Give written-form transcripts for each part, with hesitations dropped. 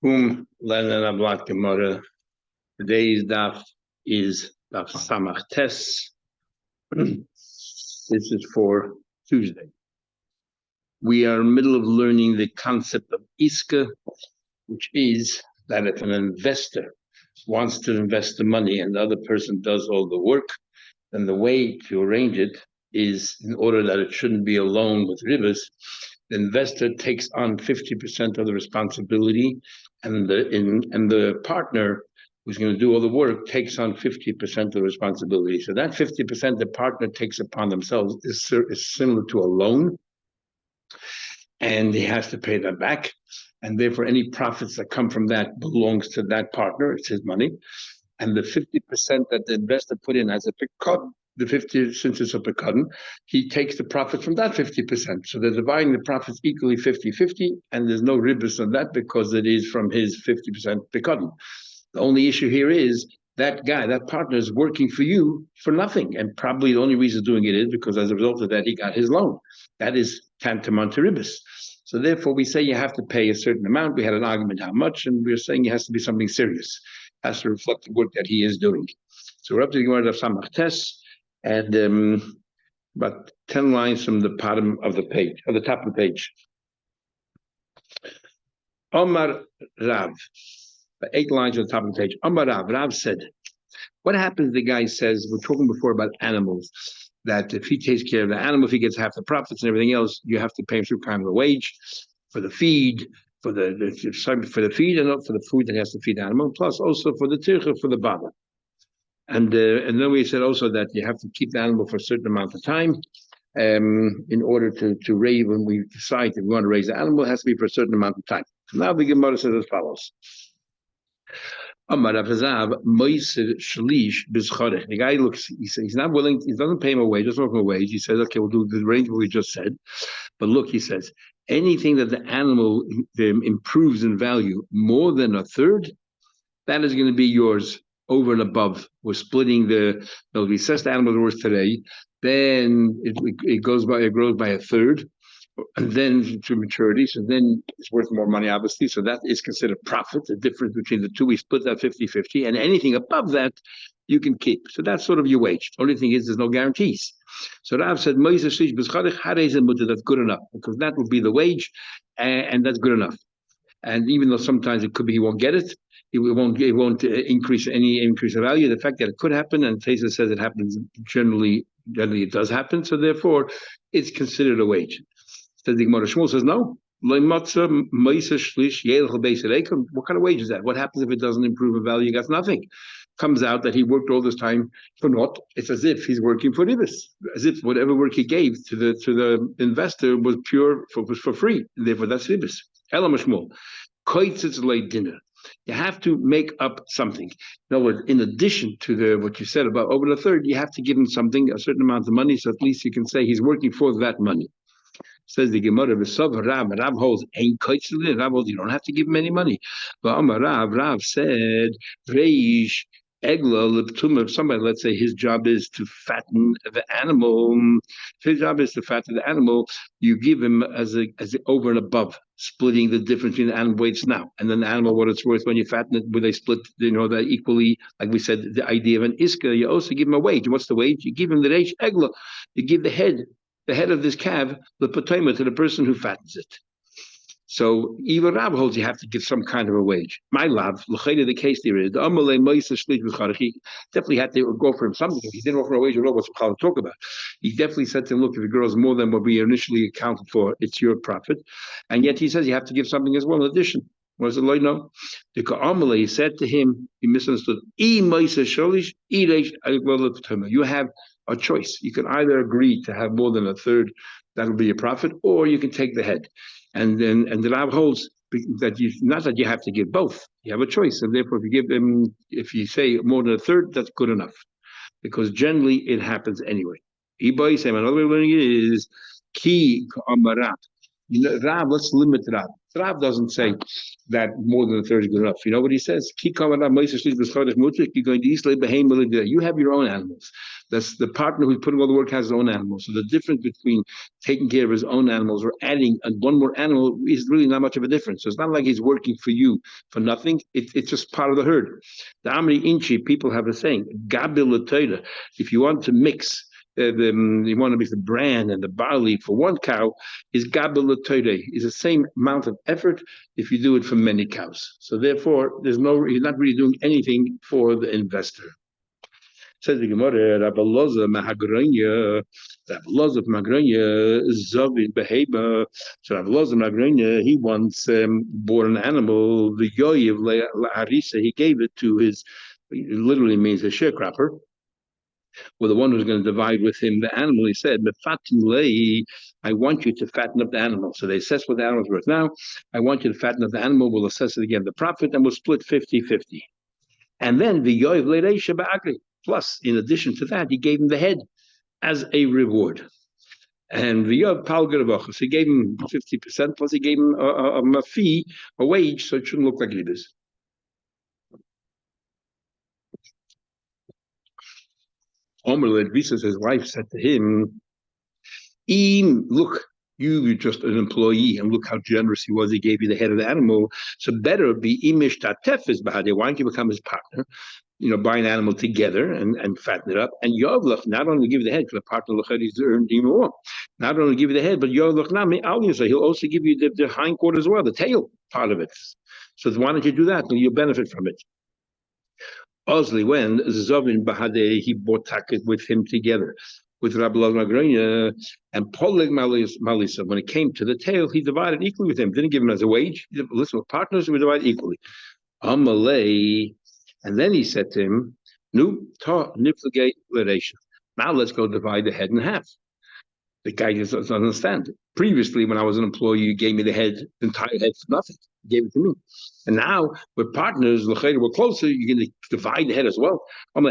Lenin Ablat Gemara. Today's daf is daf Samach Tes. This is for Tuesday. We are in the middle of learning the concept of Iska, which is that if an investor wants to invest the money and the other person does all the work, then the way to arrange it is, in order that it shouldn't be a loan with ribas, the investor takes on 50% of the responsibility, and the partner who's going to do all the work takes on 50% of the responsibility. So that 50% the partner takes upon themselves is similar to a loan, and he has to pay that back. And therefore, any profits that come from that belongs to that partner. It's his money. And the 50% that the investor put in as a picot, the 50, since it's a picot, he takes the profit from that 50%. So they're dividing the profits equally 50-50, and there's no ribus on that because it is from his 50% picot. The only issue here is that guy, that partner, is working for you for nothing. And probably the only reason he's doing it is because as a result of that, he got his loan. That is tantamount to ribus. So therefore, we say you have to pay a certain amount. We had an argument how much, and we're saying it has to be something serious. It has to reflect the work that he is doing. So we're up to the Gemara of Samach Tes, and about 10 lines from the bottom of the page, or the top of the page. Omar Rav, 8 lines on the top of the page. Omar Rav, Rav said, what happens, the guy says, we're talking before about animals, that if he takes care of the animal, if he gets half the profits and everything else, you have to pay him some kind of a wage for the feed, for the feed, and for the food that he has to feed the animal, plus also for the tircha, for the bava. And then we said also that you have to keep the animal for a certain amount of time in order to raise, when we decide if we want to raise the animal, it has to be for a certain amount of time. So now the Gemara says as follows. The guy looks, he says he's not willing, he doesn't pay him a wage, doesn't offer him a wage. He says, okay, we'll do the arrangement we just said. But look, he says, anything that the animal improves in value more than a third, that is going to be yours over and above. We're splitting we assess the animal worth today, then it grows by a third, and then to maturity, so then it's worth more money, obviously. So that is considered profit. The difference between the two, we split that 50-50, and anything above that, you can keep. So that's sort of your wage. The only thing is there's no guarantees. So Rav said, that's good enough, because that will be the wage, and that's good enough. And even though sometimes it could be he won't get it, it won't increase in value. The fact that it could happen, and Tesa says it happens generally it does happen. So therefore, it's considered a wage. So the Gemara Shmuel says no. What kind of wage is that? What happens if it doesn't improve in value? You got nothing. Comes out that he worked all this time for naught. It's as if he's working for ribis, as if whatever work he gave to the investor was for free. And therefore, that's ribis. Elam Shmuel, koitzitz lay dinner. You have to make up something. In other words, in addition to what you said about over the third, you have to give him something, a certain amount of money, so at least you can say he's working for that money. Says the Gemara, Rav holds ain't koitzilin. Rav holds you don't have to give him any money. But Rav said, Reish Egla Liptum. If somebody, let's say his job is to fatten the animal, if his job is to fatten the animal, you give him as over and above, splitting the difference between the animal weights now, and then the animal what it's worth when you fatten it, where they split, that equally, like we said, the idea of an iska, you also give him a wage. What's the wage? You give him the reish egla. You give the head of this calf, the patayma, to the person who fattens it. So even Rav holds you have to give some kind of a wage. My love, the case there is, he definitely had to go for him something. If he didn't offer a wage, what's to talk about? He definitely said to him, look, if it grows more than what we initially accounted for, it's your profit. And yet he says you have to give something as well in addition. What does the Lord know? The Ka'amale said to him, he misunderstood, you have a choice. You can either agree to have more than a third, that'll be your profit, or you can take the head. And the Rav holds that not that you have to give both. You have a choice, and therefore, if you say more than a third, that's good enough, because generally it happens anyway. Another way of learning it is ki ka'amarat. Rav, let's limit Rav. Rav doesn't say that more than a third is good enough. You know what he says? You have your own animals. That's the partner who's putting all the work has his own animals. So the difference between taking care of his own animals or adding one more animal is really not much of a difference. So it's not like he's working for you for nothing. It's just part of the herd. The Amri Inchi people have a saying, Gabil, if you want to mix you want to make the bran and the barley for one cow is gabel is the same amount of effort if you do it for many cows. So therefore, you're not really doing anything for the investor. Says the Gemara, Rabbi Loza Mahagranya, Rabbi Loza of Magranya, Zavin Beheba. So Rabbi Loza Magranya, he once bought an animal, the Yoyev Harisa, he gave it to his, it literally means a sharecropper. Well, the one who's going to divide with him the animal, he said, I want you to fatten up the animal. So they assess what the animal's worth now. I want you to fatten up the animal. We'll assess it again, the profit, and we'll split 50-50. And then the Yoiv Lereisha Ba'agri. Plus, in addition to that, he gave him the head as a reward. And the Yoiv Palgarabachas, he gave him 50%, plus he gave him a fee, a wage, so it shouldn't look like it is. Omer Ledvisa, his wife, said to him, look, you're just an employee, and look how generous he was. He gave you the head of the animal. So better be imish tatefis bahade. Why don't you become his partner? Buy an animal together and fatten it up. And Yovlach, not only give you the head, because the partner is earned even more. Not only give you the head, but Yovlach, he'll also give you the hindquarter as well, the tail part of it. So why don't you do that? You'll benefit from it. Osli, when Zovin Bahade, he bought Takit with him together, with Rabbi Magranya and Poleg Malisa. When it came to the tail, he divided equally with him. Didn't give him as a wage. Listen, with partners, we divide equally. Amalei, and then he said to him, "Nu ta nifligate relation. Now let's go divide the head in half." The guy just doesn't understand. Previously, when I was an employee, you gave me the entire head for nothing. You gave it to me. And now, we're partners, we're closer, you're going to divide the head as well. I'm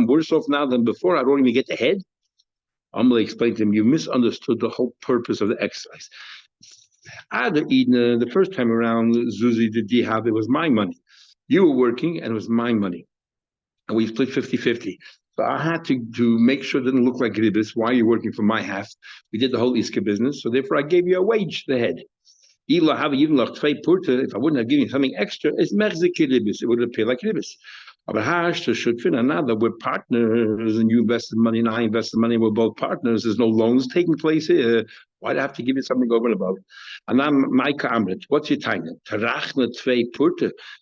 worse off now than before. I don't even get the head. Amalei explained to him, you misunderstood the whole purpose of the exercise. The first time around, Zuzi did Dihab, it was my money. You were working, and it was my money. And we split 50-50. So I had to make sure it didn't look like ribis. Why are you working for my half? We did the whole Iska business, so therefore I gave you a wage, the head. If I wouldn't have given you something extra, it's merzik ribis. It would appear like ribis. But another, we're partners, and you invested money and I invested money. We're both partners. There's no loans taking place here. Why'd I have to give you something over and above? And I'm Micah Amrit. What's your time?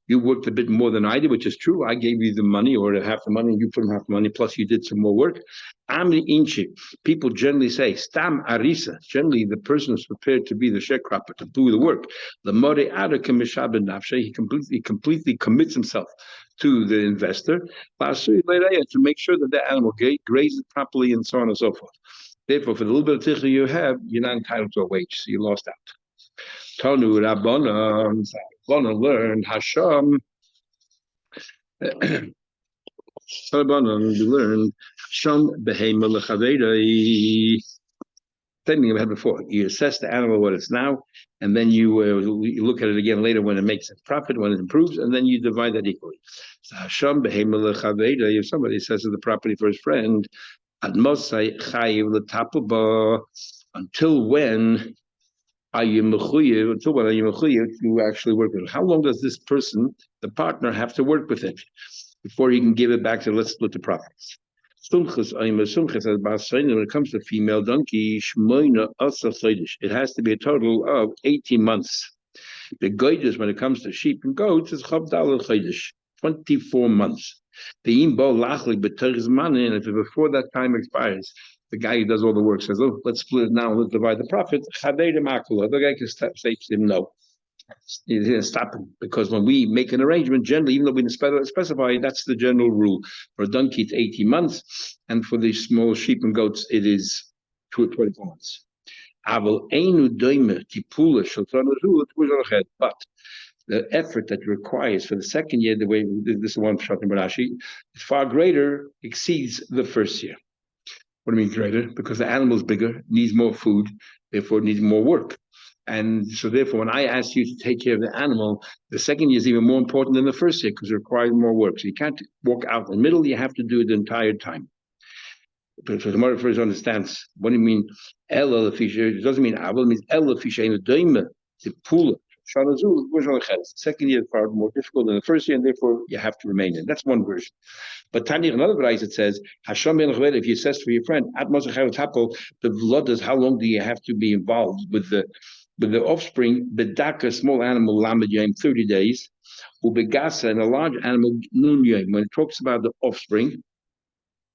You worked a bit more than I did, which is true. I gave you the money or half the money, you put in half the money, plus you did some more work. Amri Inchi. People generally say, Stam Arisa. Generally, the person is prepared to be the sharecropper, to do the work. The More Ada he completely commits himself to the investor to make sure that the animal grazes properly and so on and so forth. Therefore, for the little bit of tichel you have, you're not entitled to a wage, so you lost out. Tanu Rabbanan learned Hashem. Rabbanan learned Sham Behema Lechaveda. Same thing we had before. You assess the animal what it's now, and then you look at it again later when it makes a profit, when it improves, and then you divide that equally. So Hashem Behema Lechaveda. If somebody says to the property for his friend, until when are you mechuyev to actually work with it? How long does this person, the partner, have to work with it before he can give it back to let's split the profits? When it comes to female donkey, it has to be a total of 18 months. The goydes, when it comes to sheep and goats, is 24 months. The and if before that time expires, the guy who does all the work says, "Oh, let's split it now. Let's divide the profit." The guy can say to him, "No." He's going to stop him because when we make an arrangement, generally, even though we didn't specify, that's the general rule. For a donkey, it's 18 months, and for the small sheep and goats, it is 24 months. But the effort that requires for the second year, the way this is one talking about Rashi, is far greater, exceeds the first year. What do you mean greater? Because the animal is bigger, needs more food, therefore it needs more work. And so therefore, when I ask you to take care of the animal, the second year is even more important than the first year because it requires more work. So you can't walk out in the middle, you have to do it the entire time. But the Gemara first understands what do you mean Ella Fisher? It doesn't mean Abel, it means Ella Fisher in the Daima, the Pula. The second year is far more difficult than the first year, and therefore you have to remain in. That's one version. But Tanya, another verse it says, Hashem if you says for your friend, the blood is how long do you have to be involved with the offspring, bedaka, small animal, lamed yom, 30 days, ubegasa, and a large animal, nun yom. When it talks about the offspring,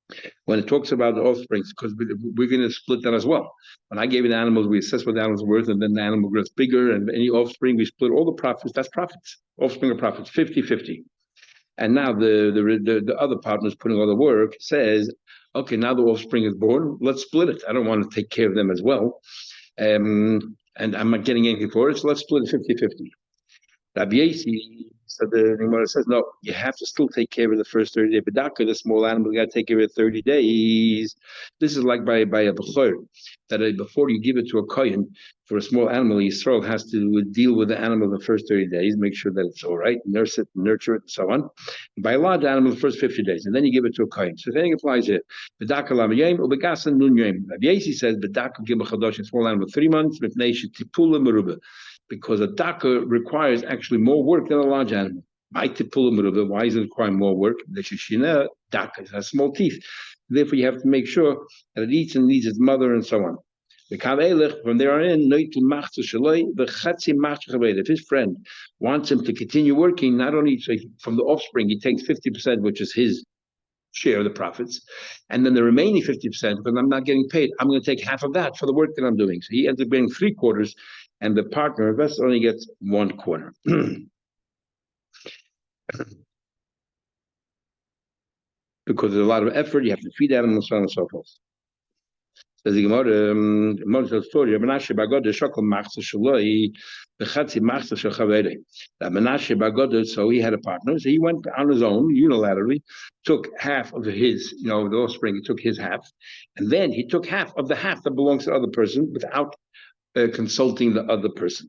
because we're going to split that as well. When I gave you the animals, we assess what the animal's worth, and then the animal grows bigger, and any offspring, we split all the profits. That's profits. Offspring of profits, 50-50. And now the other partner's putting all the work, says, okay, now the offspring is born, let's split it. I don't want to take care of them as well. And I'm not getting anything for it, so let's split it 50-50. Rabbi Yasi, so the Gemara says, no, you have to still take care of the first 30 days. Bedaka, the small animal, you got to take care of it 30 days. This is like by a bechor, that before you give it to a kohen for a small animal, Yisrael has to deal with the animal the first 30 days, make sure that it's all right, nurse it, nurture it, and so on. And by a large animal, the first 50 days, and then you give it to a kohen. So the thing applies here. Bedaka lam yom, ubegasa nun yom. Rabbi Yasi says, bedaka give a chadosh, a small animal 3 months, mipnei shetipula meruba. Because a daka requires actually more work than a large animal. Why does it require more work? The shishina daka has small teeth. Therefore, you have to make sure that it eats and needs its mother and so on. From there on in, if his friend wants him to continue working, not only from the offspring, he takes 50%, which is his share of the profits, and then the remaining 50%, but I'm not getting paid, I'm going to take half of that for the work that I'm doing. So he ends up getting 3/4, and the partner investor only gets 1/4. Because there's a lot of effort, you have to feed animals, so on and so forth. Says the Gemara, story of Menashe Bagod, Shokol Machzah Shaloi, the Chatzi Machzah Shachavere. That Menashe Bagod, so he had a partner, so he went on his own, unilaterally, took half of his, the offspring, he took his half, and then he took half of the half that belongs to the other person without consulting the other person.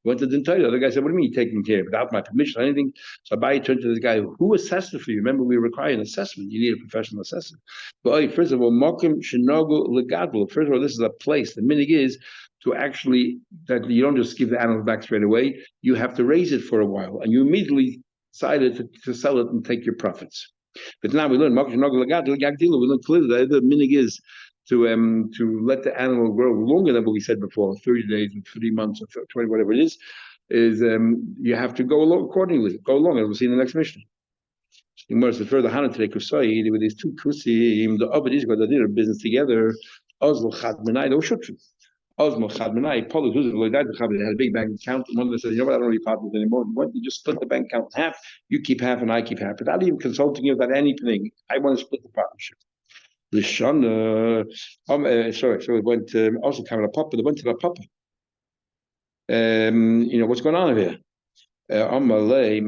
Went to the entire. The other guy said, "What do you mean you're taking care without my permission or anything?" So Abaye turned to this guy, "Who assessed it for you? Remember, we require an assessment. You need a professional assessment." But first of all, Mokim Shinogu Legadol. First of all, this is a place. The minig is to actually that you don't just give the animal back straight away. You have to raise it for a while, and you immediately decided to sell it and take your profits. But now we learn Mokim Shinogu Legadol. We learn clearly that the minig is to let the animal grow longer than what we said before, 30 days or 3 months or 20, whatever it is you have to go along accordingly. Go along, as we'll see in the next mission. The further Hana today, Kusai, with these two Kusim, the Ovid Israel, they did a business together. Oslo Chadmanai, they were Shutri. Osmo Chadmanai, Paul, who's they had a big bank account. One of them said, I don't want to be partners anymore. Why don't you just split the bank account in half? You keep half and I keep half. Without even consulting you about anything, I want to split the partnership. The Shana, so it went also coming to Papa. They went to the Papa. What's going on over here? Amalei,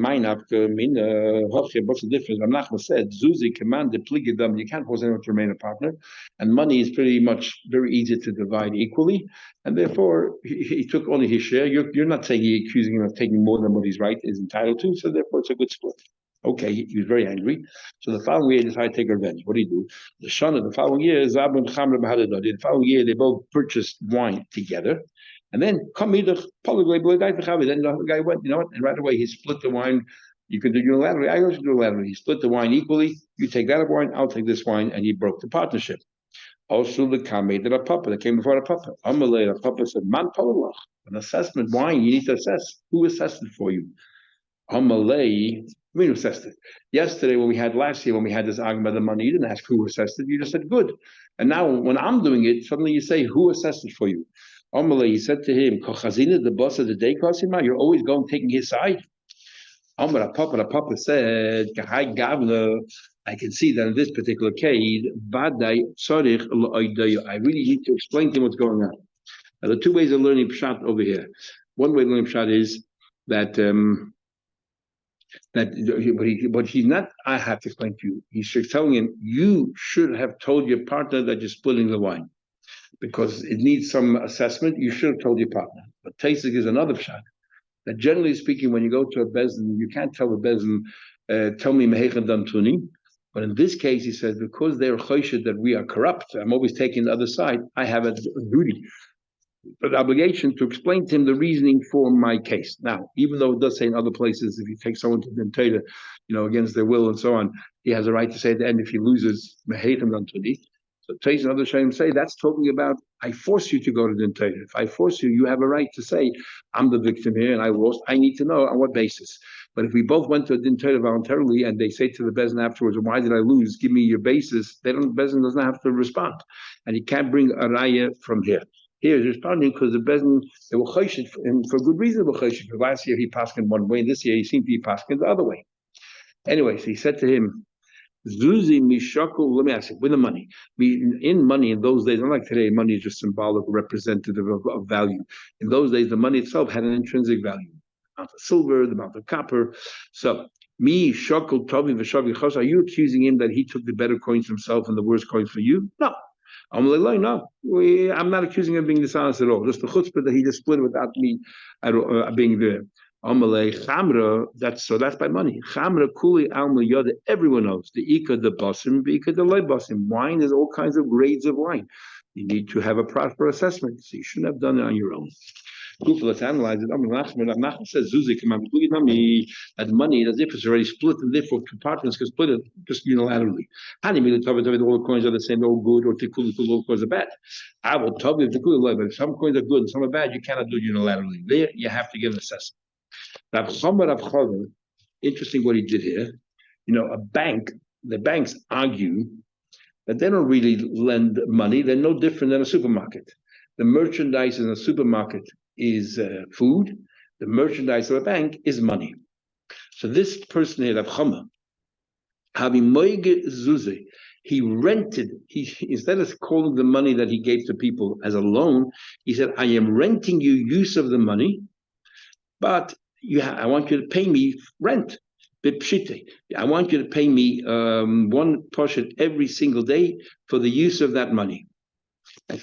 what's the difference? Nachman said, Zuzi commanded pligidam. You can't force anyone to remain a partner, and money is pretty much very easy to divide equally, and therefore he took only his share. You're not saying you're accusing him of taking more than what he's is entitled to, so therefore it's a good split. Okay, he was very angry. So the following year, he decided to take revenge. What do you do? The Shana, the following year, the following year, they both purchased wine together. And then, then the guy went, and right away he split the wine. You can do unilaterally. I also do unilaterally. He split the wine equally. You take that wine, I'll take this wine, and he broke the partnership. Also, the Kamei did a papa that came before the papa. Amalei, the papa said, Man Palawach. An assessment, wine, you need to assess. Who assessed it for you? Amalei, who assessed it? Yesterday, last year, when we had this argument about the money, you didn't ask who assessed it. You just said good. And now, when I'm doing it, suddenly you say, who assessed it for you? Amalei, he said to him, Kochazina, the boss of the day, you're always taking his side. The Papa said, I can see that in this particular case, I really need to explain to him what's going on. Now, there are two ways of learning Pshat over here. One way of learning Pshat is that That, but he's not. I have to explain to you. He's telling him you should have told your partner that you're splitting the wine because it needs some assessment. You should have told your partner. But Taisik is another shot. That generally speaking, when you go to a bezin, you can't tell the bezin, tell me mehechan dan tuni. But in this case, he says, because they're choshid that we are corrupt, I'm always taking the other side, I have a duty, an obligation to explain to him the reasoning for my case. Now, even though it does say in other places, if you take someone to the Torah, against their will and so on, he has a right to say at the end if he loses, mehechan dan tuni. So Tais and other Shem say that's talking about I force you to go to the Torah. If I force you, you have a right to say I'm the victim here and I lost. I need to know on what basis. But if we both went to a Din Torah voluntarily and they say to the Bezin afterwards, why did I lose? Give me your basis. Bezin doesn't have to respond. And he can't bring a raya from here. Here he's responding because the Bezin, they were choshed and for good reason they were choshed. Last year he passed in one way, this year he seemed to be passed in the other way. Anyway, so he said to him, Zuzi mishaku, let me ask you, with the money. In money in those days, unlike today, money is just symbolic, representative of value. In those days, the money itself had an intrinsic value. The amount of silver, the amount of copper. So, me, shakul, tovi, v'shavi, chos, are you accusing him that he took the better coins himself and the worse coins for you? No. I'm not accusing him of being dishonest at all. Just the chutzpah that he just split without me being there. Amalei chamra, that's by money. Chamra kuli alma yoda. Everyone knows the ika the basim, the ika the loy basim. Wine is all kinds of grades of wine. You need to have a proper assessment, so you shouldn't have done it on your own. Let's analyze it. Nachman says Zuzi that money, as if it's already split, and therefore two partners can split it just unilaterally. All the coins are the same, all good, or all coins are bad. I will tell you if but some coins are good and some are bad, you cannot do it unilaterally. There, you have to give an assessment. Interesting what he did here. The banks argue that they don't really lend money. They're no different than a supermarket. The merchandise in a supermarket is food. The merchandise of a bank is money. So this person here, Rav Chama, he rented, instead of calling the money that he gave to people as a loan, he said, I am renting you use of the money, but I want you to pay me rent. I want you to pay me one portion every single day for the use of that money.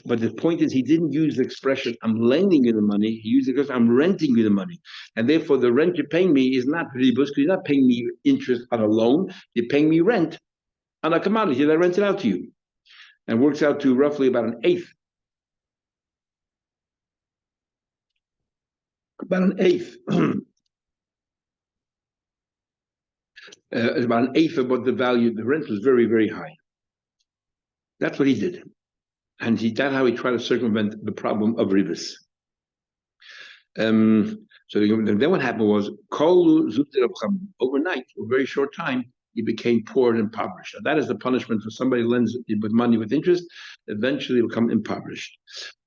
But the point is, he didn't use the expression, I'm lending you the money. He used the expression, I'm renting you the money. And therefore, the rent you're paying me is not ribus, because you're not paying me interest on a loan. You're paying me rent on a commodity that I rented out to you. And works out to roughly about an eighth. About an eighth. About an eighth of what the value of the rent was very, very high. That's what he did. And that's how he tried to circumvent the problem of ribus. So then what happened was, overnight, for a very short time, he became poor and impoverished. Now, that is the punishment for somebody who lends with money with interest, eventually will become impoverished.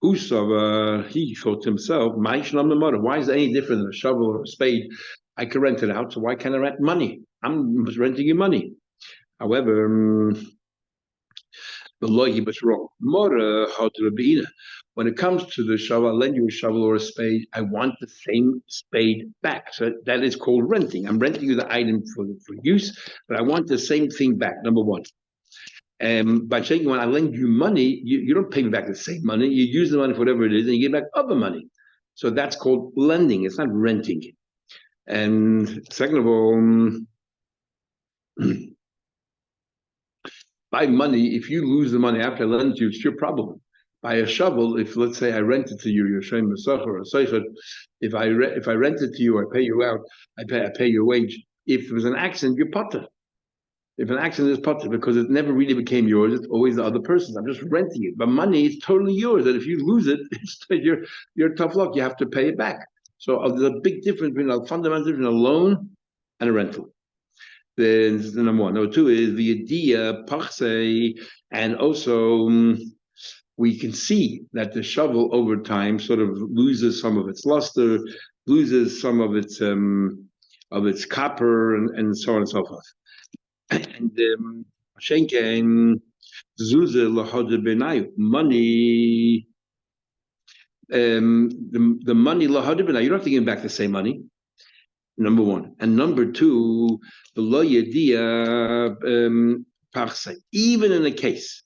Usav, he thought to himself, why is it any different than a shovel or a spade? I could rent it out, so why can't I rent money? I'm just renting you money. However, the logi was wrong. When it comes to the shovel, I'll lend you a shovel or a spade. I want the same spade back. So that is called renting. I'm renting you the item for use, but I want the same thing back. Number one. By saying when I lend you money, you don't pay me back the same money. You use the money for whatever it is, and you get back other money. So that's called lending. It's not renting. And second of all, by money, if you lose the money after I lend you, it's your problem. By a shovel, if let's say I rent it to you, you're showing Masach or a Seifert, if I rent it to you, I pay you out, I pay your wage. If there was an accident, you're potter. If an accident is potter, because it never really became yours, it's always the other person's. I'm just renting it. But money is totally yours. And if you lose it, you're tough luck. You have to pay it back. So there's a big difference between a fundamental difference between a loan and a rental. Then the number one. Number two is the idea pachse, and also we can see that the shovel over time sort of loses some of its luster, loses some of its copper, and so on and so forth. And Schenken Zuze lahode benayu money. The money lahode benayu. You don't have to give back the same money. Number one. And number two, the lo yedia parsa. Even in a case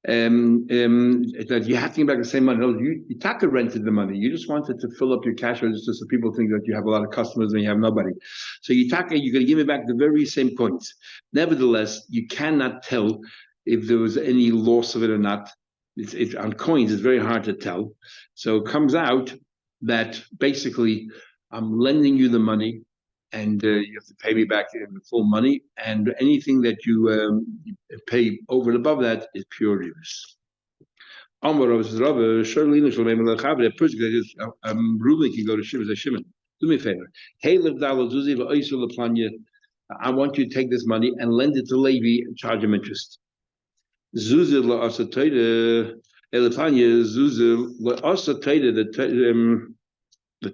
that you have to give back the same money. No, you Taka rented the money. You just wanted to fill up your cash register so people think that you have a lot of customers and you have nobody. So you're going to give me back the very same coins. Nevertheless, you cannot tell if there was any loss of it or not. It's on coins, it's very hard to tell. So it comes out that basically I'm lending you the money and you have to pay me back the full money, and anything that you pay over and above that is pure ribs. Reuben can go to Shimon. Say, Shimon, do me a favor. I want you to take this money and lend it to Levi and charge him interest. The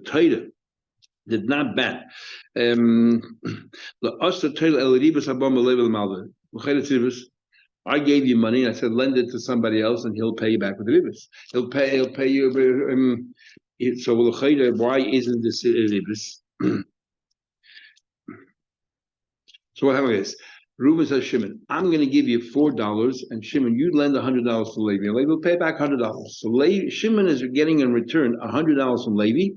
Torah did not ban. I gave you money. I said lend it to somebody else, and he'll pay you back with ribis. He'll pay you. So why isn't this ribis? So what happens is Reuben says, Shimon, I'm going to give you $4, and Shimon, you lend $100 to Levi, and Levi will pay back $100. So Shimon is getting in return $100 from Levi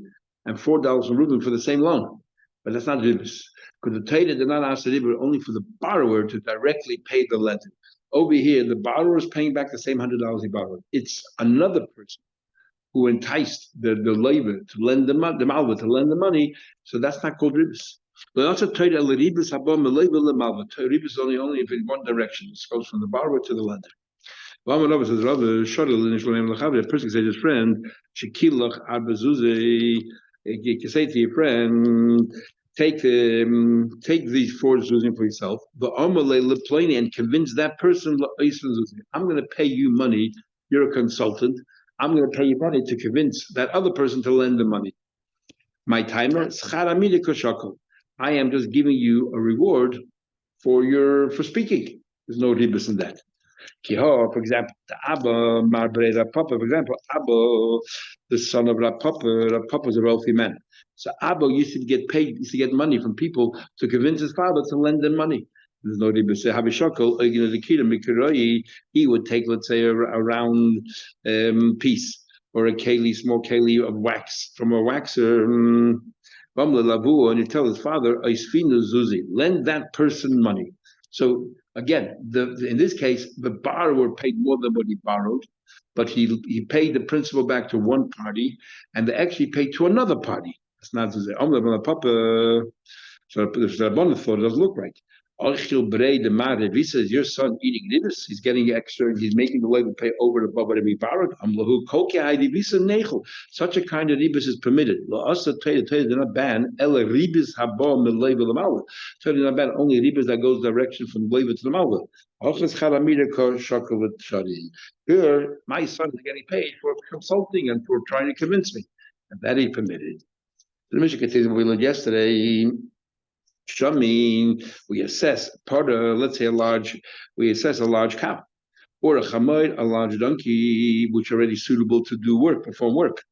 and $4 from Reuben for the same loan. But that's not ribis, because the Torah did not ask the ribis only for the borrower to directly pay the lender. Over here, the borrower is paying back the same $100 he borrowed. It's another person who enticed the labor to lend the malva to lend the money. So that's not called ribis. But also ribis is only if in one direction. It goes from the borrower to the lender. A person can say to his friend, you can say to your friend, take these 4 zuzim for yourself, and convince that person, I'm going to pay you money, you're a consultant, I'm going to pay you money to convince that other person to lend the money. My timer, I am just giving you a reward for speaking. There's no ribus in that. For example, the Abba Marbreda Papa, for example, Abba, the son of Rav Papa is a wealthy man. So Abba used to get money from people to convince his father to lend them money. There's no ribus. He would take, let's say, a round piece or a small keli of wax from a waxer. And you tell his father, lend that person money. So again, in this case, the borrower paid more than what he borrowed, but he paid the principal back to one party, and they actually paid to another party. It's not to say, so the Rabbanan thought it doesn't look right. Is your son eating ribis? He's getting extra, and he's making the labor pay over and above what he borrowed. Such a kind of ribis is permitted. Did not ban ribis haba mileiva l'malva. Did not ban only ribis that goes direction from the leiva to the malva. Here, my son is getting paid for consulting and for trying to convince me, and that he permitted. The Mishnah continues what we learned yesterday. Shamin, we assess let's say a large cow, or a chamoid, a large donkey, which are already suitable to perform work.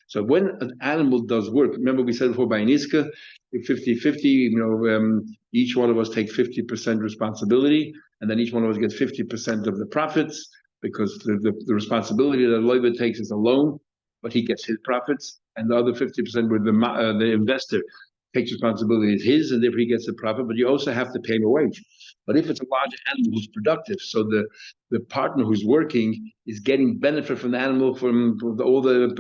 So when an animal does work, remember we said before by Niska, 50-50, each one of us take 50% responsibility, and then each one of us gets 50% of the profits, because the responsibility that Loiva takes is a loan, but he gets his profits, and the other 50% with the investor takes responsibility is his, and therefore he gets the profit, but you also have to pay him a wage. But if it's a large animal who's productive, so the partner who's working is getting benefit from the animal, from all the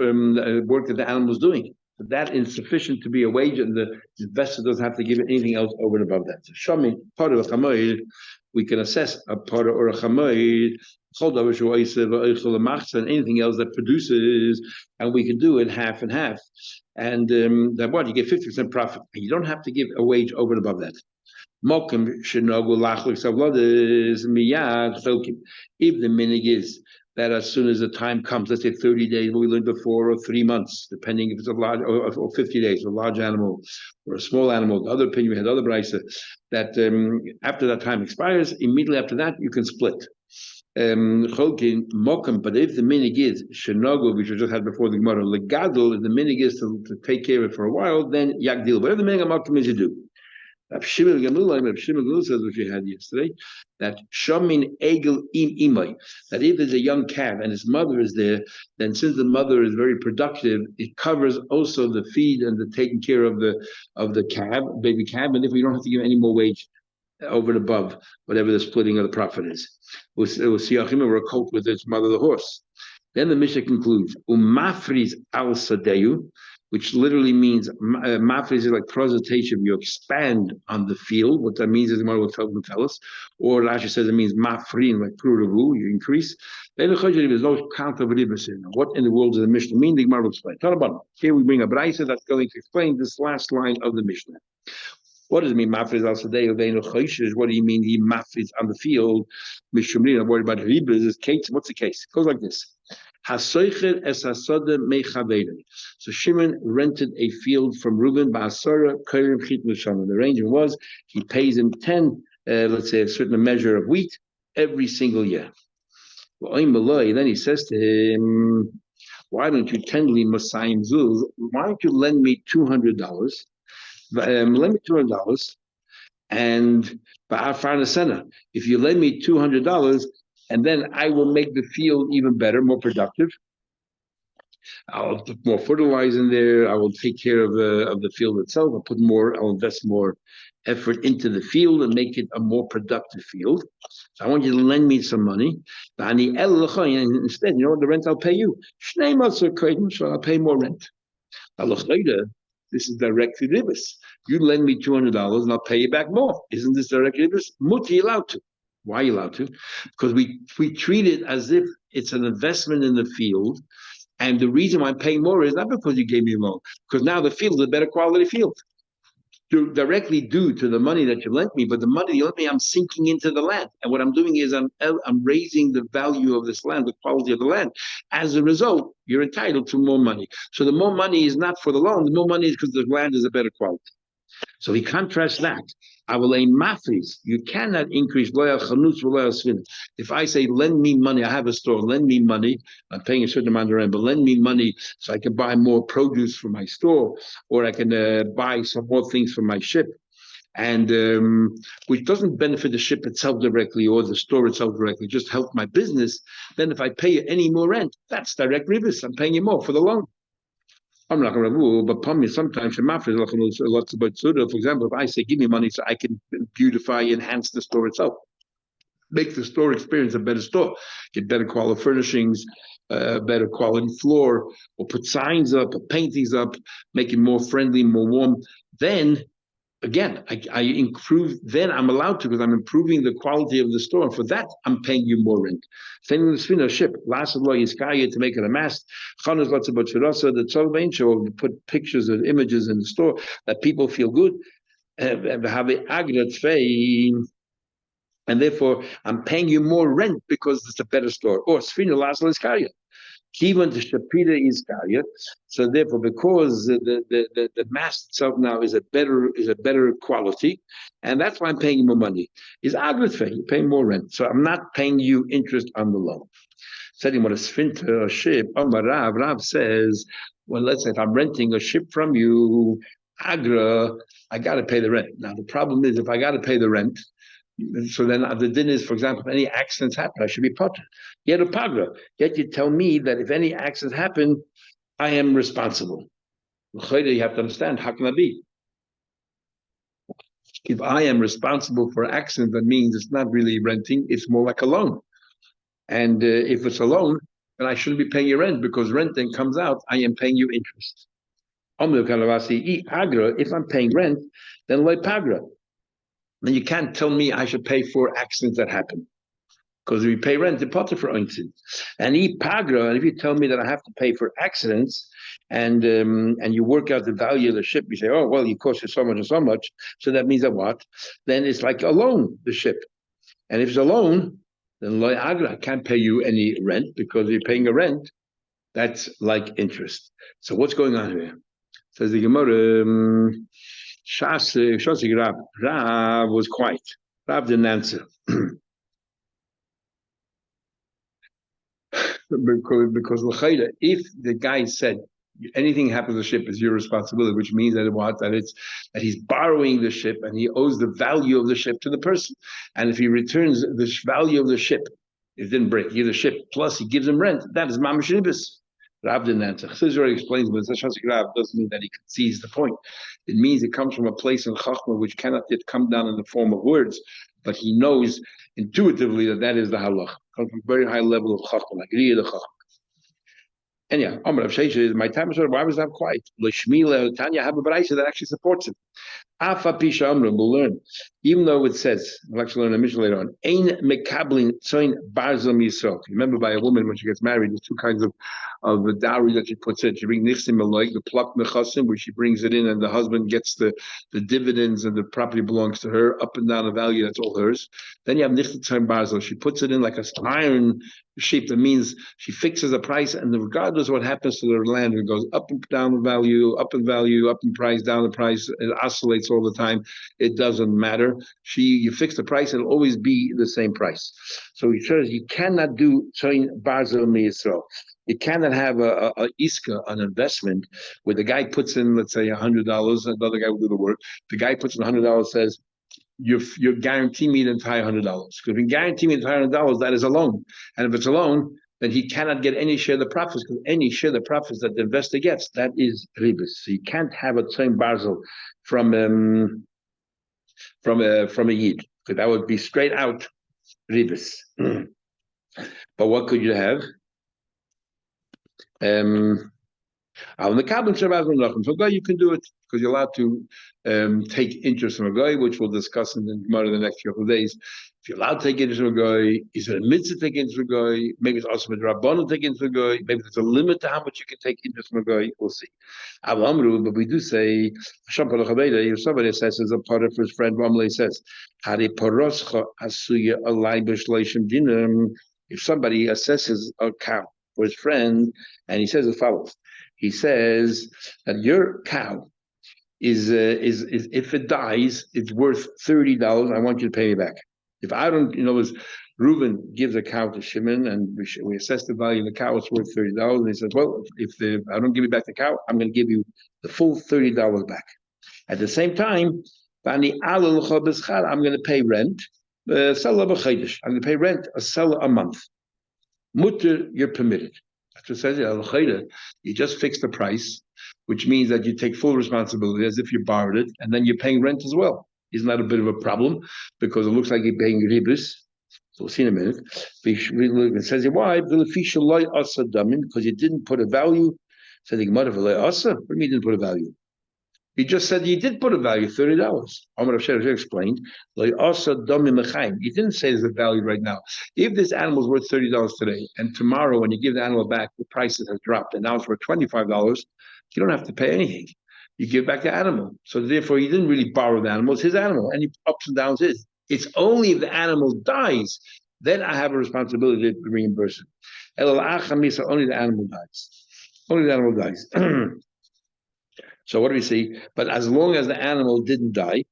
work that the animal is doing. So that is sufficient to be a wage, and the investor doesn't have to give anything else over and above that. So Shami, part of a chamoid, we can assess a part or a chamoid, and anything else that produces, and we can do it half and half. And then what? You get 50% profit. And you don't have to give a wage over and above that. If the minig is that as soon as the time comes, let's say 30 days, we learned before, or 3 months, depending if it's a large, or 50 days, a large animal or a small animal. The other opinion, we had other brisa, that after that time expires, immediately after that, you can split. Cholkin mokum. But if the minig is shenogo, which we just had before the Gemara, legadol, if the minig is to take care of it for a while, then yagdil. Whatever the minig mokum is, you do. Rav Shimon Gamliel says, which we had yesterday, that shamin egel im imay, that if there's a young calf and his mother is there, then since the mother is very productive, it covers also the feed and the taking care of the calf, baby calf, and if we don't have to give any more wage over and above whatever the splitting of the profit is. It was Siachim were a colt with its mother, the horse. Then the Mishnah concludes, Umafriz al Sadeu, which literally means mafriz is like presentation. You expand on the field. What that means is the Gemara will tell us. Or Rashi says it means mafrin, like prudavu, you increase. There's no count of ribas in. What in the world does the Mishnah mean? The Gemara will explain. Here we bring a brayso that's going to explain this last line of the Mishnah. What does it mean? Mafriz al sadei uveinu choishes. What do you mean? He mafriz on the field. Mishumrin. I'm worried about ribas. Is case. What's the case? It goes like this. So Shimon rented a field from Reuben. The arrangement was he pays him 10, let's say a certain measure of wheat every single year. Then he says to him, why don't you tenderly Masayim Zuz? Why don't you lend me $200? Lend me $200 and if you lend me $200, and then I will make the field even better, more productive. I'll put more fertilizer in there. I will take care of the field itself. I'll invest more effort into the field and make it a more productive field. So I want you to lend me some money. And instead, you know what, the rent I'll pay you. I'll pay more rent. This is direct ribis. You lend me $200 and I'll pay you back more. Isn't this direct ribis? Muti allowed to. Why are you allowed to? Because we treat it as if it's an investment in the field, and the reason why I'm paying more is not because you gave me a loan, because now the field is a better quality field. Directly due to the money that you lent me, but the money you lent me, I'm sinking into the land, and what I'm doing is I'm raising the value of this land, the quality of the land. As a result, you're entitled to more money. So the more money is not for the loan; the more money is because the land is a better quality. So he contrasts that. I will aim mafis. You cannot increase loyal chanutz loyal svin. If I say lend me money, I have a store. Lend me money. I'm paying a certain amount of rent, but lend me money so I can buy more produce for my store, or I can buy some more things for my ship, and which doesn't benefit the ship itself directly or the store itself directly, just help my business. Then if I pay you any more rent, that's direct ribis. I'm paying you more for the loan. I'm not going to rule, but sometimes for example, if I say give me money so I can beautify, enhance the store itself, make the store experience a better store, get better quality furnishings, better quality floor, or put signs up, or paintings up, make it more friendly, more warm, then again, I improve, then I'm allowed to, because I'm improving the quality of the store. And for that, I'm paying you more rent. Same with the spinner ship. Last of all, to make it a mast. The Tzolvein show put pictures and images in the store that people feel good. And therefore, I'm paying you more rent because it's a better store. Or Sfina Last Iskaya. Even the Shapira is Kaya. So therefore, because the mast itself now is a better quality, and that's why I'm paying you more money. Is Agritfe, you're paying more rent. So I'm not paying you interest on the loan. Setting what a sfinter or ship, Rav says, well, let's say if I'm renting a ship from you, Agra, I gotta pay the rent. Now the problem is if I gotta pay the rent, so then the din is, for example, if any accidents happen, I should be potter. Yet a pagra. Yet you tell me that if any accidents happen, I am responsible. You have to understand, how can that be? If I am responsible for accident, that means it's not really renting, it's more like a loan. And if it's a loan, then I shouldn't be paying you rent, because rent then comes out, I am paying you interest. If I'm paying rent, then loy pagra. Then you can't tell me I should pay for accidents that happen, because if you pay rent, the potter for ointin, and pagra. And if you tell me that I have to pay for accidents, and you work out the value of the ship, you say, oh well, it costs you so much and so much, so that means that what? Then it's like a loan, the ship, and if it's a loan, then loy agra, I can't pay you any rent, because you're paying a rent, that's like interest. So what's going on here? Says the Gemara. Rav was quiet. Rav didn't answer. because l'chayda, if the guy said anything happens to the ship is your responsibility, which means that that he's borrowing the ship and he owes the value of the ship to the person. And if he returns the value of the ship, it didn't break. He gives the ship plus he gives him rent. That is mamash ribis. Rav didn't answer. Chassidus already explains, but Rav doesn't mean that he concedes the point. It means it comes from a place in Chachma which cannot yet come down in the form of words, but he knows intuitively that is the halach. Comes from a very high level of Chachma, like the Chachma. And yeah, Amar Rav Shesha is my time. Why was that quiet? L'shmila Tanya have a brayso that actually supports it. Afa Pisha Amram will learn, even though it says, we'll actually learn a mission later on, Ein Mekablin Tzoin Barzam Yisrael. Remember, by a woman when she gets married, there's two kinds of the dowry that she puts in. She brings Nichsim Eloik, the pluck Nechasim, where she brings it in, and the husband gets the dividends, and the property belongs to her, up and down the value, that's all hers. Then you have Nichsim Tzoin Barzal. She puts it in like an iron shape. That means she fixes a price, and regardless of what happens to the land, it goes up and down the value, up in value, up in price, down the price, it oscillates all the time. It doesn't matter. You fix the price, it'll always be the same price. So he says you cannot do Tzoin Barzal Yisrael. You cannot have a iska, an investment, where the guy puts in, let's say, $100, another guy will do the work. The guy puts in $100, says, you're guaranteeing me the entire $100. Because if you guarantee me the entire $100, that is a loan. And if it's a loan, then he cannot get any share of the profits, because any share of the profits that the investor gets, that is ribis. So you can't have a Tzoin Barzal from a yid, because that would be straight out ribis. But what could you have? On the Kabbalah Shabbat so guy, you can do it because you're allowed to take interest from a guy, which we'll discuss in the Gemara the next couple of days. If you're allowed to take interest from a guy, is it a mitzvah to take interest from a guy? Maybe it's also a drabbana to take interest from a guy. Maybe there's a limit to how much you can take interest from a guy. We'll see. But we do say, if somebody assesses a potter for his friend, Ramle says, if somebody assesses a cow for his friend, and he says as follows. He says that your cow is if it dies, it's worth $30. I want you to pay me back. If I don't, Reuben gives a cow to Shimon, and we assess the value of the cow, it's worth $30. And he says, well, if I don't give you back the cow, I'm going to give you the full $30 back. At the same time, I'm going to pay rent. I'm going to pay rent a month. Mutter, you're permitted. That's what it says. You just fix the price, which means that you take full responsibility as if you borrowed it, and then you're paying rent as well. Isn't that a bit of a problem? Because it looks like you're paying ribis. So we'll see in a minute. It says why? Because you didn't put a value. Said what do you mean you didn't put a value? He just said you did put a value, $30. Amar Rav Shesha explained, he didn't say there's a value right now. If this animal is worth $30 today, and tomorrow when you give the animal back, the price has dropped, and now it's worth $25, you don't have to pay anything. You give back the animal. So therefore, you didn't really borrow the animal. It's his animal. Any ups and downs is. It's only if the animal dies, then I have a responsibility to reimburse it. Only the animal dies. Only the animal dies. So what do we see? But as long as the animal didn't die,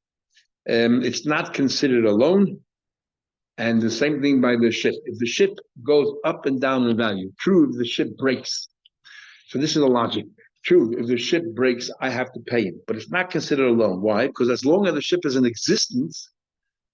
it's not considered a loan. And the same thing by the ship. If the ship goes up and down in value, true, if the ship breaks. So this is the logic. True, if the ship breaks, I have to pay him. But it's not considered a loan. Why? Because as long as the ship is in existence,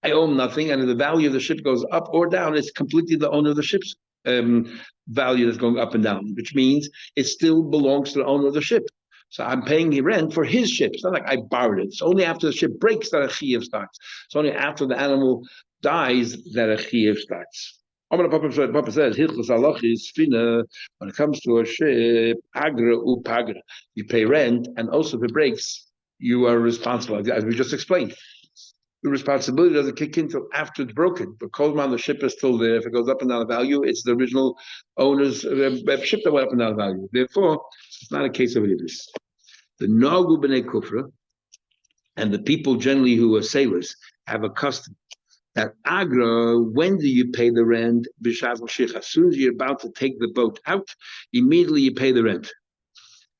I owe him nothing. And if the value of the ship goes up or down, it's completely the owner of the ship's value that's going up and down, which means it still belongs to the owner of the ship. So I'm paying rent for his ship. It's not like I borrowed it. It's only after the ship breaks that a chiyuv starts. It's only after the animal dies that a chiyuv starts. Papa says, when it comes to a ship, agra u pagra, you pay rent, and also if it breaks, you are responsible, as we just explained. The responsibility doesn't kick in until after it's broken. But Kolman, the ship is still there. If it goes up and down the value, it's the original owner's ship that went up and down the value. Therefore, it's not a case of ibis. The Nagu B'nai Kufra and the people generally who are sailors have a custom that Agra, when do you pay the rent? B'shaz Mashiach. As soon as you're about to take the boat out, immediately you pay the rent.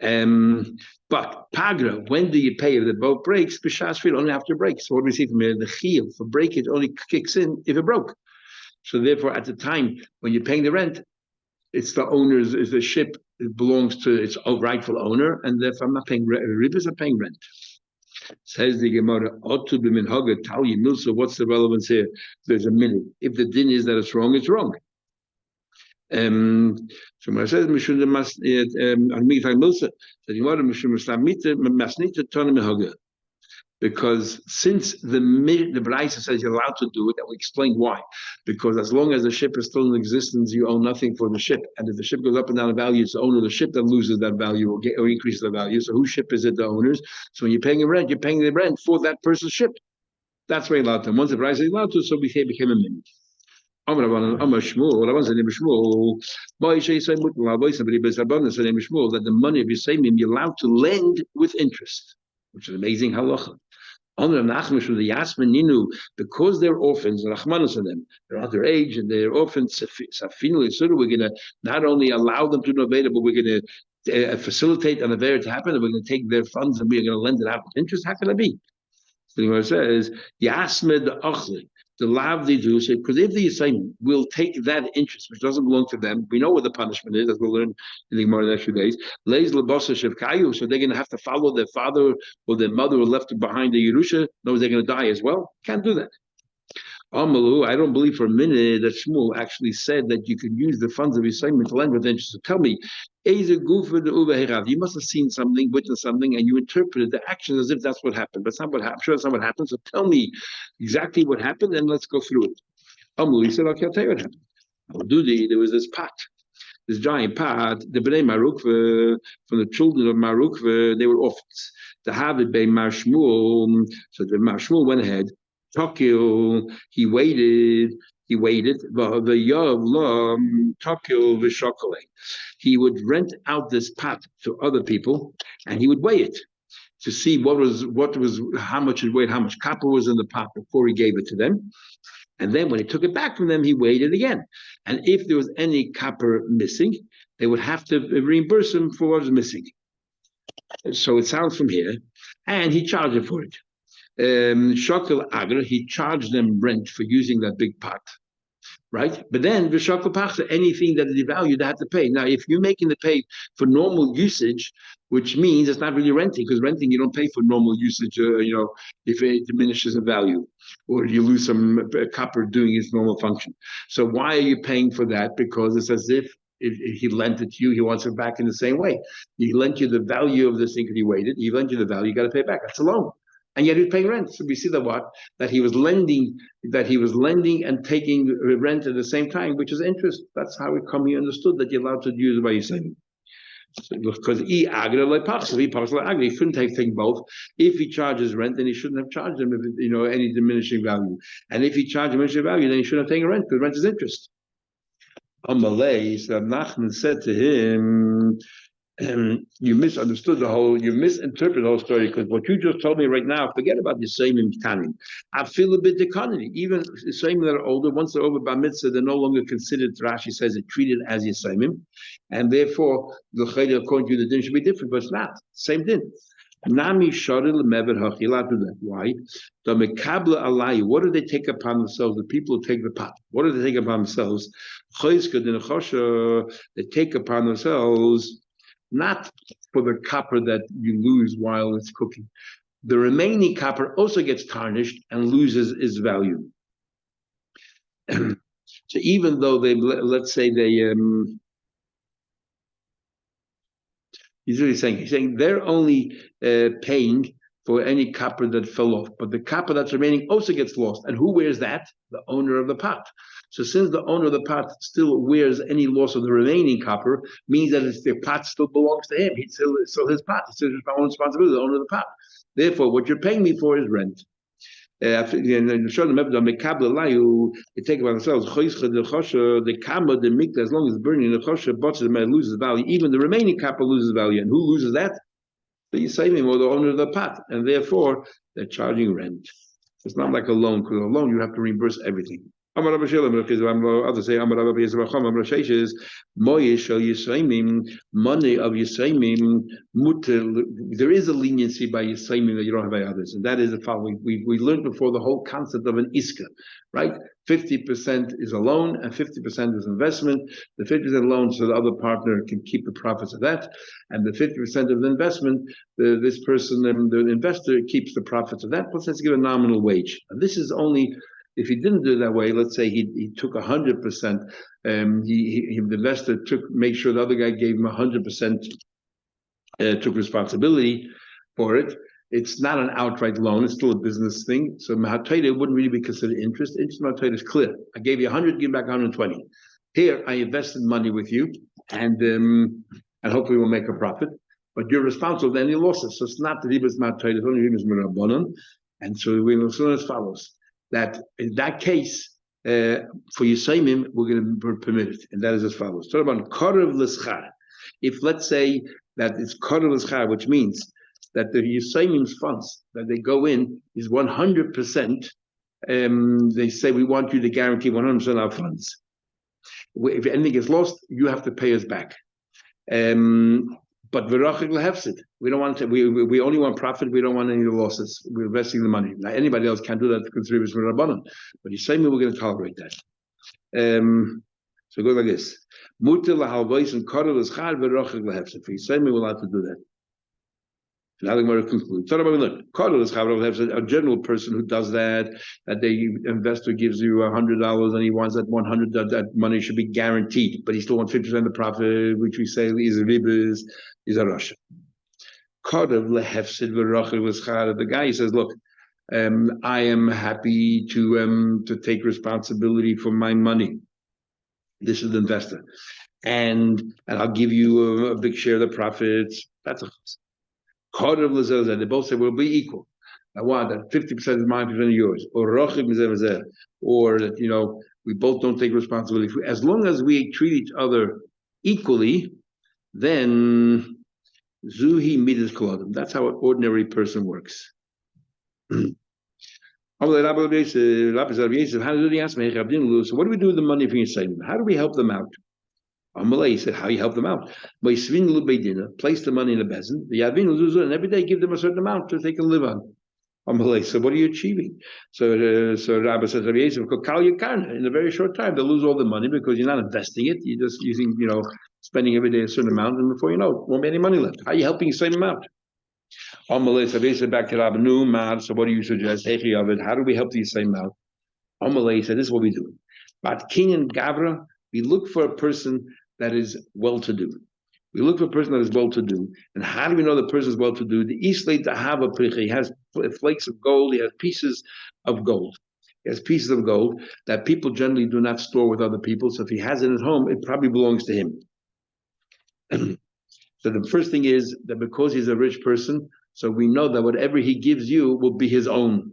But Pagra, when do you pay if the boat breaks? B'shaz only after it breaks. So what do we see from here? The chiyuv for breakage only kicks in if it broke. So therefore, at the time when you're paying the rent, it's the owner's, is the ship, it belongs to its rightful owner, and therefore I'm not paying ribas, I'm paying rent. Says the Gemara, Otu b'minhaga talyi milsa. What's the relevance here? There's a minute. If the din is that it's wrong, it's wrong. So when I said Mishun mas Armita milsa, the Gemara Mishun maslamita masnita tana minhaga. Because since the Braisa says you're allowed to do it, and we explained why. Because as long as the ship is still in existence, you own nothing for the ship. And if the ship goes up and down in value, it's the owner of the ship that loses that value or increases the value. So whose ship is it? The owner's. So when you're paying a rent, you're paying the rent for that person's ship. That's why you're allowed to. Once the Braisa is allowed to, so became a minute. Amar Shmuel, that the money of Yisraelim you're allowed to lend with interest, which is amazing halacha. Because they're orphans, Rachmanos of them, they're underage and they're orphans. We're going to not only allow them to innovate, but we're going to facilitate an affair to happen, and we're going to take their funds and we're going to lend it out with interest. How can it be? So the says, Yasmed Achli, the lav they do, say, because if the Yisraelim will take that interest, which doesn't belong to them, we know what the punishment is, as we'll learn in the Gemara in the next few days. Leis lebasa shevkayu, so they're going to have to follow their father or their mother who left behind the Yerusha, knows they're going to die as well. Can't do that. Amalu, I don't believe for a minute that Shmuel actually said that you could use the funds of Yisraelim to lend with interest. So tell me, you must have seen something, witnessed something, and you interpreted the action as if that's what happened. But it's not what happened. I'm sure that's not what happened. So tell me exactly what happened, and let's go through it. Amalu, he said, okay, I'll tell you what happened. There was this pot, this giant pot, the Bnei Marukva, from the children of Marukva, they were orphans. The Habit Bey Marshmul, so the Marshmul went ahead. Tokyo, he waited. The Yav Tokyo Vishokole. He would rent out this pot to other people, and he would weigh it to see how much it weighed, how much copper was in the pot before he gave it to them. And then when he took it back from them, he weighed it again. And if there was any copper missing, they would have to reimburse him for what was missing. So it sounds from here, and he charged it for it. Shokel Agra, he charged them rent for using that big pot, right? But then the Shokel Pachta, anything that is devalued, they had to pay. Now, if you're making the pay for normal usage, which means it's not really renting, because renting you don't pay for normal usage. If it diminishes in value, or you lose some copper doing its normal function. So why are you paying for that? Because it's as if he lent it to you, he wants it back in the same way. He lent you the value of this thing that he waited. He lent you the value, you got to pay it back. That's a loan. And yet he was paying rent. So we see that he was lending and taking rent at the same time, which is interest. That's how he understood that you're allowed to use it by Yisraelim. Because he couldn't take both. If he charges rent, then he shouldn't have charged him any diminishing value. And if he charged diminishing value, then he shouldn't have taken rent, because rent is interest. Amalei, so Nachman said to him, you misinterpreted the whole story, because what you just told me right now, forget about the same Kanim. I feel a bit economy. Even Yisraelim that are older, once they're over Bava Metzia, they're no longer considered, Rashi says, it treated as Yisraelim, and therefore the Chayda according to you, the din should be different, but it's not. Same din. Nami Sharil Mever Hachila do that. Why? The Mekabla Alai, what do they take upon themselves? The people who take the pot. What do they take upon themselves? They take upon themselves not for the copper that you lose while it's cooking. The remaining copper also gets tarnished and loses its value. So even though let's say he's saying they're only paying for any copper that fell off, but the copper that's remaining also gets lost. And who wears that? The owner of the pot. So since the owner of the pot still wears any loss of the remaining copper, means that the pot still belongs to him. It's still his pot. It's his own responsibility, the owner of the pot. Therefore, what you're paying me for is rent. They take it by themselves. The kama, the mikta, as long as it's burning, the chosha, the man loses value. Even the remaining copper loses value. And who loses that? The Yisraelim or the owner of the pot. And therefore, they're charging rent. It's not like a loan, because a loan, you have to reimburse everything. Amar Rabbi Shilem, others say Amar Rabbi Yisrael Chacham, Amar Sheish is Moye Shel Yisraimim, money of Yisraimim, muter. There is a leniency by Yisraimim that you don't have by others, and that is the following. We learned before the whole concept of an iska, right? 50% is a loan and 50% is investment. The 50% loan, so the other partner can keep the profits of that, and the 50% of the investment, this person, the investor, keeps the profits of that. Plus, let's give a nominal wage. And this is only if he didn't do it that way. Let's say he took 100%. The investor made sure the other guy gave him 100%. Took responsibility for it. It's not an outright loan; it's still a business thing. So Mahatayda wouldn't really be considered interest. Interest Mahatayda is clear. I gave you 100, give back 120. Here, I invested money with you, and hopefully we'll make a profit. But you're responsible for any losses. So it's not the ribas Mahatayda; it's only ribas merabanan. And so we learn as follows: that in that case, for Yisayimim, we're going to permit it, and that is as follows. Talk about Korav L'Schar. If let's say that it's Korav L'Schar, which means that the Yisayimim's funds that they go in is 100%. They say we want you to guarantee 100% of our funds. If anything gets lost, you have to pay us back. But we don't want to. We only want profit. We don't want any losses. We're investing the money. Now anybody else can do that because it's rabbanon. But Yisayimim, we're going to tolerate that. So it goes like this. Muter lahalvos and korav l'schar v'rochig lehefsed. For Yisayimim, we're allowed to do that. Now the Gemara concludes. A general person who does that the investor gives you $100 and he wants that 100 that money should be guaranteed, but he still wants 50% of the profit, which we say is ribas, is a Russia. The guy says, look, I am happy to take responsibility for my money. This is the investor, and I'll give you a big share of the profits. That's a chas. They both say we'll be equal. I want that 50% is mine, 50% is yours, or that we both don't take responsibility. As long as we treat each other equally, then zuhi midas kolodem. That's how an ordinary person works. So what do we do with the money for Yisayim? How do we help them out? Amalei said, how you help them out? By place the money in the bezin, and every day give them a certain amount that they can live on. Amalei said, what are you achieving? So Rabbi says, in a very short time, they'll lose all the money because you're not investing it. You're just using, spending every day a certain amount, and before you know it, won't be any money left. How are you helping Yisayim out? Amalei said, back to Rabbi so what do you suggest? How do we help the Yisayim out? Amalei said, this is what we do. But King and Gavra, we look for a person that is well-to-do. We look for a person that is well-to-do. And how do we know the person is well-to-do? The Islay Tahava Pricha, he has flakes of gold, he has pieces of gold. He has pieces of gold that people generally do not store with other people. So if he has it at home, it probably belongs to him. So the first thing is that because he's a rich person, so we know that whatever he gives you will be his own.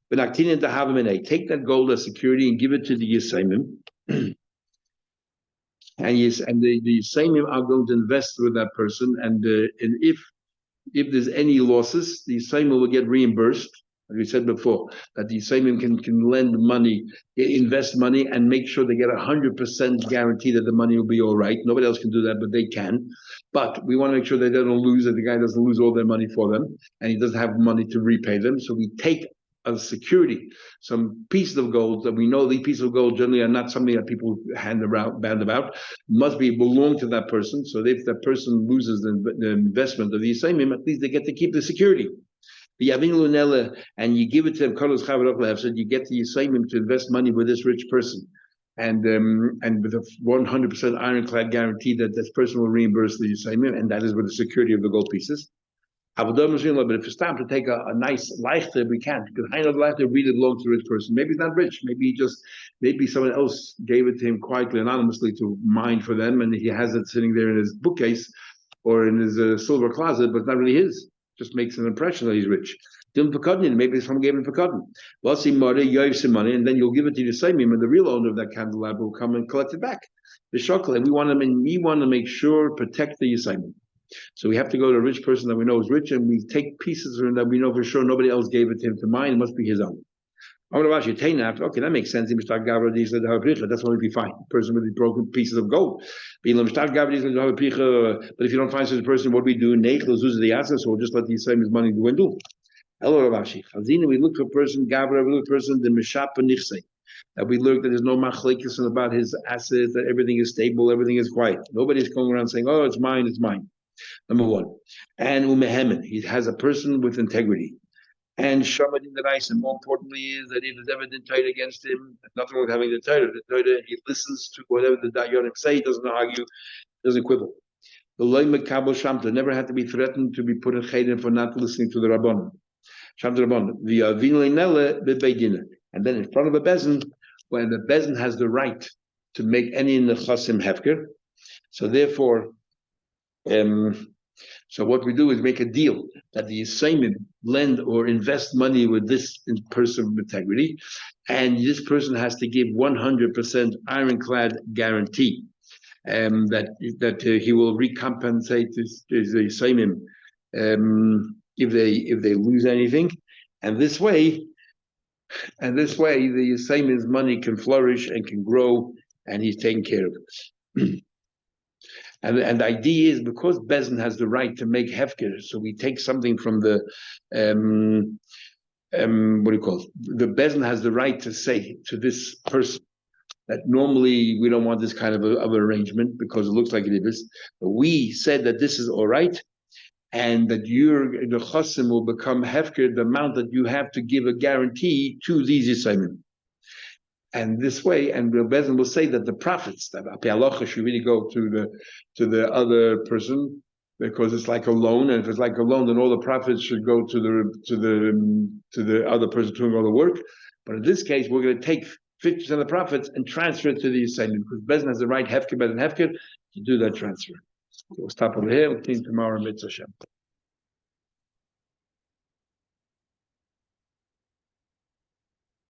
But take that gold as security and give it to the Yisayimim. And the Yisayimim are going to invest with that person, and if there's any losses, the Yisayimim will get reimbursed. As we said before, that the Yisayimim can lend money, invest money, and make sure they get 100% guarantee that the money will be all right. Nobody else can do that, but they can. But we want to make sure they don't lose, that the guy doesn't lose all their money for them, and he doesn't have money to repay them. So we take as security some pieces of gold that we know these pieces of gold generally are not something that people band about, must belong to that person. So if that person loses the investment of the Yisayimim, at least they get to keep the security. And you give it to them, so you get the Yisayimim to invest money with this rich person, and with a 100% ironclad guarantee that this person will reimburse the Yisayimim, and that is with the security of the gold pieces. But if it's time to take a nice leichter, we can't, because I know the leichter really belongs to a rich person. Maybe he's not rich. Maybe someone else gave it to him quietly, anonymously, to mine for them, and he has it sitting there in his bookcase or in his silver closet, but it's not really his. Just makes an impression that he's rich. Maybe someone gave him Pekadin. Money, and then you'll give it to the Yisayimim, and the real owner of that candelabra will come and collect it back. The chocolate. We want to make sure, protect the Yisayimim. So we have to go to a rich person that we know is rich, and we take pieces of him that we know for sure nobody else gave it to him to mine. It must be his own. Okay, that makes sense. That's what would be fine. A person with broken pieces of gold. But if you don't find such a person, what do we do? So we'll just let the same as money dwindle. Hello, Ravashi. We look for a person, Gabra, we look for a person, the Meshapa Nichse. That we learned that there's no machlekes about his assets, that everything is stable, everything is quiet. Nobody's going around saying, oh, it's mine, it's mine. Number one. And Umehemen, he has a person with integrity. And Shamadin the Rice, and more importantly, is that if there's ever been tied against him, nothing wrong with having the Torah. The Torah, he listens to whatever the Dayanim say, he doesn't argue, doesn't quibble. The Loy Mekabel Shamta never had to be threatened to be put in Chayden for not listening to the Rabbanon. Shamta Rabbanon. The Vinle Bebeidina. And then in front of a bezin, when the bezin has the right to make any nechasim hefker, so therefore, so what we do is make a deal that the Yisayim lend or invest money with this person of integrity, and this person has to give 100% ironclad guarantee that he will recompensate his Yisayim if they lose anything, and this way the Yisayim's money can flourish and can grow, and he's taken care of it. And the idea is because Bezin has the right to make hefker, so we take something from the what do you call it? The Bezin has the right to say to this person that normally we don't want this kind of arrangement because it looks like it is. But we said that this is all right, and that the chosim will become hefker, the amount that you have to give a guarantee to these Yisayim. And this way, and Bezin will say that the profits that Api should really go to the other person because it's like a loan, and if it's like a loan, then all the profits should go to the other person doing all the work. But in this case, we're going to take 50% of the profits and transfer it to the Yisayim because Bezin has the right Hefker to do that transfer. So we'll stop over here. We'll see you tomorrow, Mitzvah Shem.